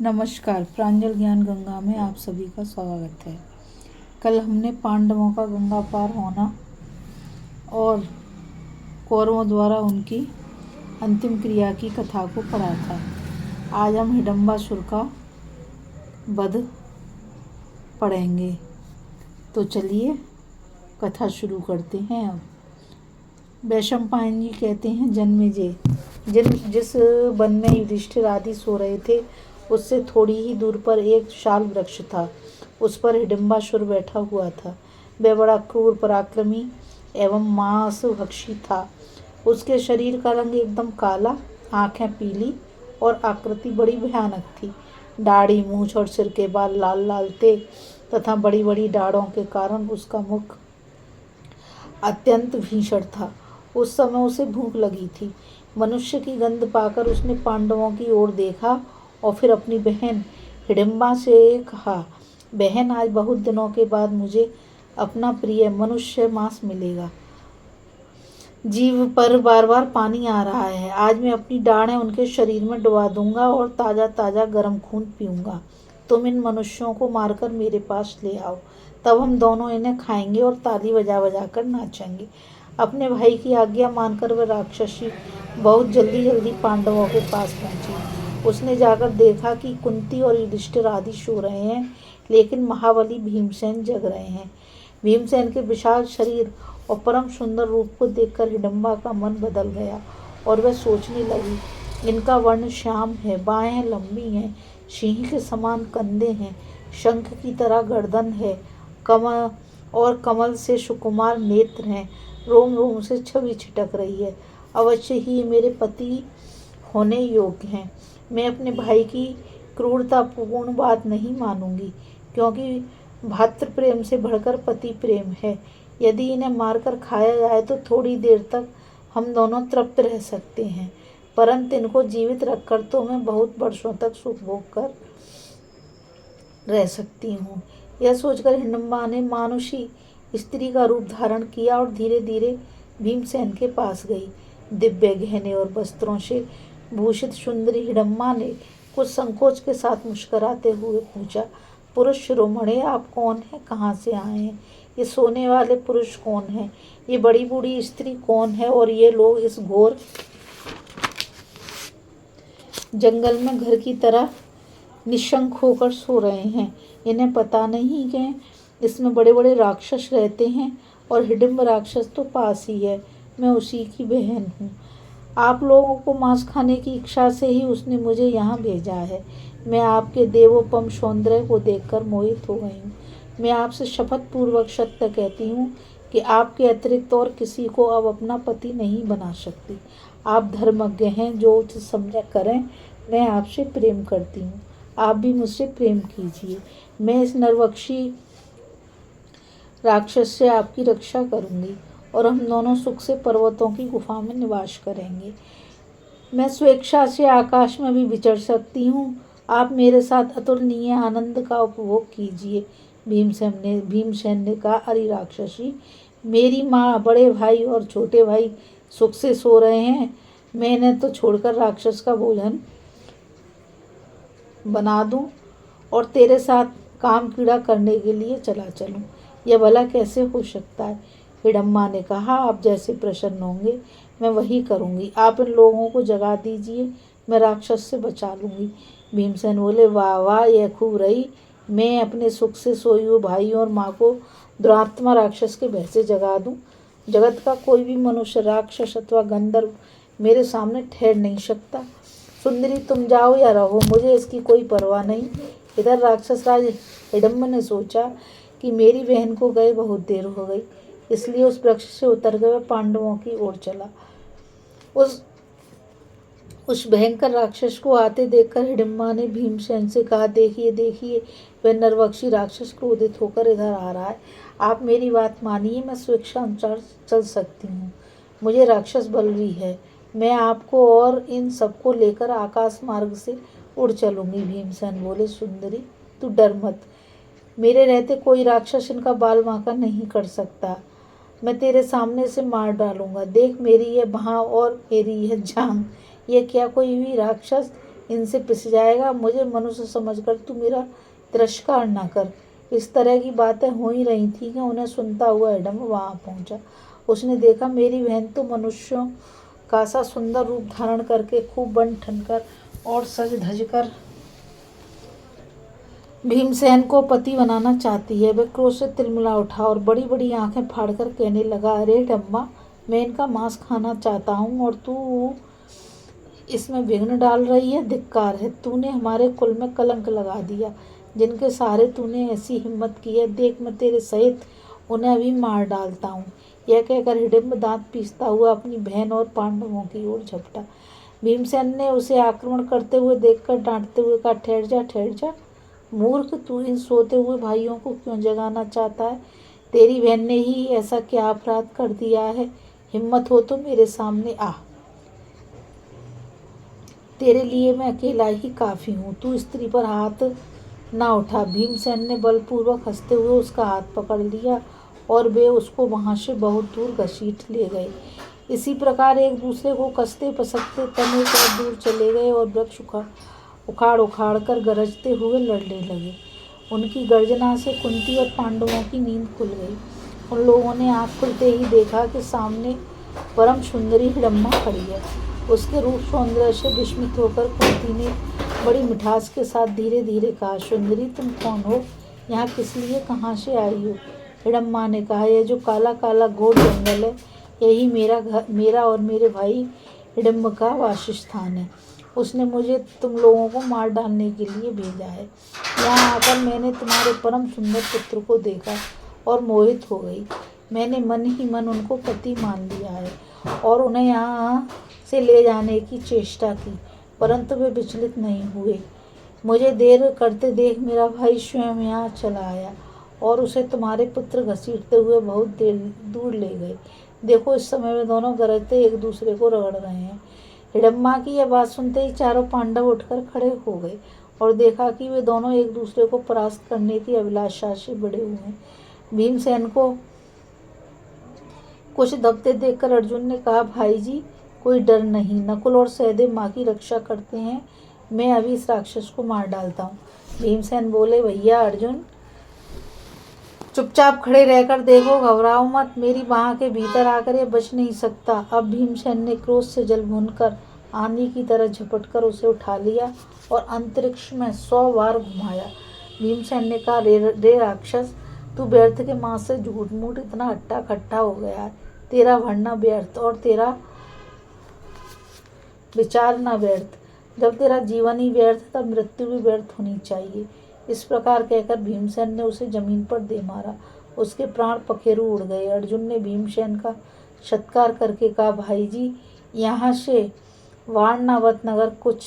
नमस्कार। प्रांजल ज्ञान गंगा में आप सभी का स्वागत है। कल हमने पांडवों का गंगा पार होना और कौरवों द्वारा उनकी अंतिम क्रिया की कथा को पढ़ा था। आज हम हिडम्बासुर का वध पढ़ेंगे। तो चलिए कथा शुरू करते हैं। अब वैशंपायन जी कहते हैं, जन्मेजय, जिस वन में युधिष्ठिर आदि सो रहे थे उससे थोड़ी ही दूर पर एक शाल वृक्ष था। उस पर हिडम्बासुर बैठा हुआ था। वह बड़ा क्रूर, पराक्रमी एवं मांसभक्षी था। उसके शरीर का रंग एकदम काला, आंखें पीली और आकृति बड़ी भयानक थी। दाढ़ी, मूछ और सिर के बाल लाल लाल थे तथा बड़ी बड़ी दाढ़ों के कारण उसका मुख अत्यंत भीषण था। उस समय उसे भूख लगी थी। मनुष्य की गंध पाकर उसने पांडवों की ओर देखा और फिर अपनी बहन हिडिंबा से कहा, बहन, आज बहुत दिनों के बाद मुझे अपना प्रिय मनुष्य मांस मिलेगा। जीभ पर बार बार पानी आ रहा है। आज मैं अपनी डाढ़ें उनके शरीर में डुबा दूंगा और ताज़ा ताज़ा गर्म खून पीऊंगा। तुम इन मनुष्यों को मारकर मेरे पास ले आओ, तब हम दोनों इन्हें खाएंगे और ताली बजा बजा कर नाचेंगे। अपने भाई की आज्ञा मानकर वह राक्षसी बहुत जल्दी जल्दी पांडवों के पास पहुंची। उसने जाकर देखा कि कुंती और युधिष्ठिर आदि सो रहे हैं, लेकिन महाबली भीमसेन जग रहे हैं। भीमसेन के विशाल शरीर और परम सुंदर रूप को देखकर हिडिंबा का मन बदल गया और वह सोचने लगी, इनका वर्ण श्याम है, बाहें लंबी हैं, सिंह के समान कंधे हैं, शंख की तरह गर्दन है, कमल से सुकुमार नेत्र हैं, रोम रोम से छवि छिटक रही है। अवश्य ही मेरे पति होने योग्य हैं। मैं अपने भाई की क्रूरतापूर्ण बात नहीं मानूंगी, क्योंकि भातृ प्रेम से बढ़कर पति प्रेम है। यदि इन्हें मारकर खाया जाए तो थोड़ी देर तक हम दोनों तृप्त रह सकते हैं, परंतु इनको जीवित रखकर तो मैं बहुत वर्षों तक सुख भोग कर रह सकती हूँ। यह सोचकर हिडिंबा ने मानुषी स्त्री का रूप धारण किया और धीरे धीरे भीमसेन के पास गई। दिव्य गहने और वस्त्रों से भूषित सुंदरी हिडिंबा ने कुछ संकोच के साथ मुस्कुराते हुए पूछा, पुरुष शिरोमणि, आप कौन हैं, कहाँ से आए हैं? ये सोने वाले पुरुष कौन हैं? ये बड़ी बूढ़ी स्त्री कौन है? और ये लोग इस घोर जंगल में घर की तरह निशंक होकर सो रहे हैं। इन्हें पता नहीं कि इसमें बड़े बड़े राक्षस रहते हैं और हिडिंब राक्षस तो पास ही है। मैं उसी की बहन हूँ। आप लोगों को मांस खाने की इच्छा से ही उसने मुझे यहाँ भेजा है। मैं आपके देवोपम सौंदर्य को देखकर मोहित हो गई हूँ। मैं आपसे शपथ पूर्वक सत्य कहती हूँ कि आपके अतिरिक्त और किसी को अब अपना पति नहीं बना सकती। आप धर्मज्ञ हैं, जो उचित समझ करें। मैं आपसे प्रेम करती हूँ, आप भी मुझसे प्रेम कीजिए। मैं इस नरभक्षी राक्षस से आपकी रक्षा करूंगी और हम दोनों सुख से पर्वतों की गुफा में निवास करेंगे। मैं स्वेच्छा से आकाश में भी विचर सकती हूँ। आप मेरे साथ अतुलनीय आनंद का उपभोग कीजिए। भीमसेन ने कहा, अरे राक्षसी, मेरी माँ, बड़े भाई और छोटे भाई सुख से सो रहे हैं। मैं इन्हें तो छोड़कर राक्षस का भोजन बना दूं और तेरे साथ काम कीड़ा करने के लिए चला चलूं? यह भला कैसे हो सकता है? हिडिंबा ने कहा, आप जैसे प्रसन्न होंगे मैं वही करूंगी। आप इन लोगों को जगा दीजिए, मैं राक्षस से बचा लूंगी। भीमसेन बोले, वाह वाह, यह खूब रही। मैं अपने सुख से सोई हुए भाई और माँ को दुरात्मा राक्षस के भय से जगा दूं? जगत का कोई भी मनुष्य, राक्षस अथवा गंधर्व मेरे सामने ठहर नहीं सकता। सुंदरी, तुम जाओ या रहो, मुझे इसकी कोई परवाह नहीं। इधर राक्षस राज हिडिंब ने सोचा कि मेरी बहन को गए बहुत देर हो गई, इसलिए उस वृक्ष से उतर गए पांडवों की ओर चला। उस भयंकर राक्षस को आते देखकर हिडिंबा ने भीमसेन से कहा, देखिए देखिए, वह नरभक्षी राक्षस क्रोधित होकर इधर आ रहा है। आप मेरी बात मानिए, मैं स्वेच्छा अनुसार चल सकती हूँ। मुझे राक्षस बल भी है। मैं आपको और इन सबको लेकर आकाश मार्ग से उड़ चलूंगी। भीमसेन बोले, सुंदरी, तू डर मत। मेरे रहते कोई राक्षस इनका बाल बांका नहीं कर सकता। मैं तेरे सामने से मार डालूंगा। देख, मेरी यह बाँह और मेरी यह जांघ, ये क्या कोई भी राक्षस इनसे पिस जाएगा। मुझे मनुष्य समझकर तू मेरा तिरस्कार न कर। इस तरह की बातें हो ही रही थी कि उन्हें सुनता हुआ हिडम्ब वहां पहुंचा। उसने देखा मेरी बहन तो मनुष्यों का सा सुंदर रूप धारण करके खूब बन ठनकर और सज धज कर भीमसेन को पति बनाना चाहती है। वह क्रोध से तिलमिला उठा और बड़ी बड़ी आंखें फाड़कर कहने लगा, अरे हिडम्बा, मैं इनका मांस खाना चाहता हूँ और तू इसमें विघ्न डाल रही है। धिक्कार है, तूने हमारे कुल में कलंक लगा दिया। जिनके सहारे तूने ऐसी हिम्मत की है, देख मैं तेरे सहित उन्हें अभी मार डालता हूँ। यह कहकर हिडिंब दांत पीसता हुआ अपनी बहन और पांडवों की ओर झपटा। भीमसेन ने उसे आक्रमण करते हुए देखकर डांटते हुए कहा, ठहर जा, ठहर जा मूर्ख, तू इन सोते हुए भाइयों को क्यों जगाना चाहता है? तेरी बहन ने ही ऐसा क्या अपराध कर दिया है? हिम्मत हो तो मेरे सामने आ, तेरे लिए मैं अकेला ही काफी हूँ। तू स्त्री पर हाथ ना उठा। भीमसेन ने बलपूर्वक हंसते हुए उसका हाथ पकड़ लिया और वे उसको वहां से बहुत दूर घसीट ले गए। इसी प्रकार एक दूसरे को कसते पसकते तने और दूर चले गए और वृक्ष उखाड़ उखाड़ कर गरजते हुए लड़ने लगे। उनकी गर्जना से कुंती और पांडवों की नींद खुल गई। उन लोगों ने आँख खुलते ही देखा कि सामने परम सुंदरी हिडम्बा खड़ी है। उसके रूप सौंदर्य से विस्मित होकर कुंती ने बड़ी मिठास के साथ धीरे धीरे कहा, सुंदरी तुम कौन हो? यहाँ किस लिए, कहाँ से आई हो? हिडम्बा ने कहा, यह जो काला काला घोर जंगल है, यही मेरा और मेरे भाई हिडिंब का वासस्थान है। उसने मुझे तुम लोगों को मार डालने के लिए भेजा है। यहाँ आकर मैंने तुम्हारे परम सुंदर पुत्र को देखा और मोहित हो गई। मैंने मन ही मन उनको पति मान लिया है और उन्हें यहाँ से ले जाने की चेष्टा की, परंतु वे विचलित नहीं हुए। मुझे देर करते देख मेरा भाई स्वयं यहाँ चला आया और उसे तुम्हारे पुत्र घसीटते हुए बहुत देर दूर ले गए। देखो, इस समय वे दोनों गरजते एक दूसरे को रगड़ रहे हैं। हिडम्बा की यह बात सुनते ही चारों पांडव उठकर खड़े हो गए और देखा कि वे दोनों एक दूसरे को परास्त करने की अभिलाषा से बड़े हुए हैं। भीमसेन को कुछ दबते देखकर अर्जुन ने कहा, भाई जी कोई डर नहीं, नकुल और सहदेव माँ की रक्षा करते हैं, मैं अभी इस राक्षस को मार डालता हूँ। भीमसेन बोले, भैया अर्जुन चुपचाप खड़े रहकर देखो, घबराओ मत, मेरी बाह के भीतर आकर ये बच नहीं सकता। अब भीमसेन ने क्रोध से जल भूनकर आंधी की तरह झपटकर उसे उठा लिया और अंतरिक्ष में 100 बार घुमाया। भीमसेन ने कहा, रे राक्षस, तू व्यर्थ के माँ से झूठ मूठ इतना हट्टा खट्टा हो गया है। तेरा भरना व्यर्थ और तेरा विचार न व्यर्थ। जब तेरा जीवन ही व्यर्थ, तब मृत्यु भी व्यर्थ होनी चाहिए। इस प्रकार कहकर भीमसेन ने उसे जमीन पर दे मारा। उसके प्राण पखेरु उड़ गए। अर्जुन ने भीमसेन का सत्कार करके कहा, भाई जी यहाँ से वारणावत नगर कुछ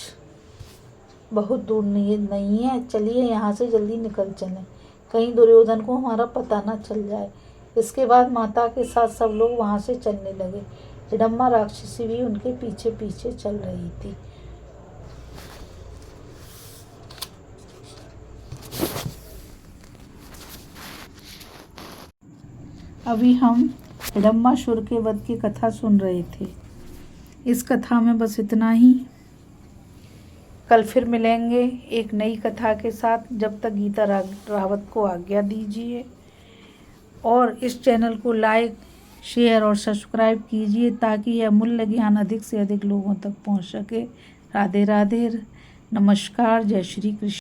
बहुत दूर नहीं है, चलिए यहाँ से जल्दी निकल चलें, कहीं दुर्योधन को हमारा पता न चल जाए। इसके बाद माता के साथ सब लोग वहाँ से चलने लगे। हिडम्बा राक्षसी भी उनके पीछे पीछे चल रही थी। अभी हम हिडम्बासुर के वध की कथा सुन रहे थे। इस कथा में बस इतना ही। कल फिर मिलेंगे एक नई कथा के साथ। जब तक गीता रावत को आज्ञा दीजिए और इस चैनल को लाइक, शेयर और सब्सक्राइब कीजिए ताकि यह अमूल्य ज्ञान अधिक से अधिक लोगों तक पहुंच सके। राधे राधे, नमस्कार, जय श्री कृष्ण।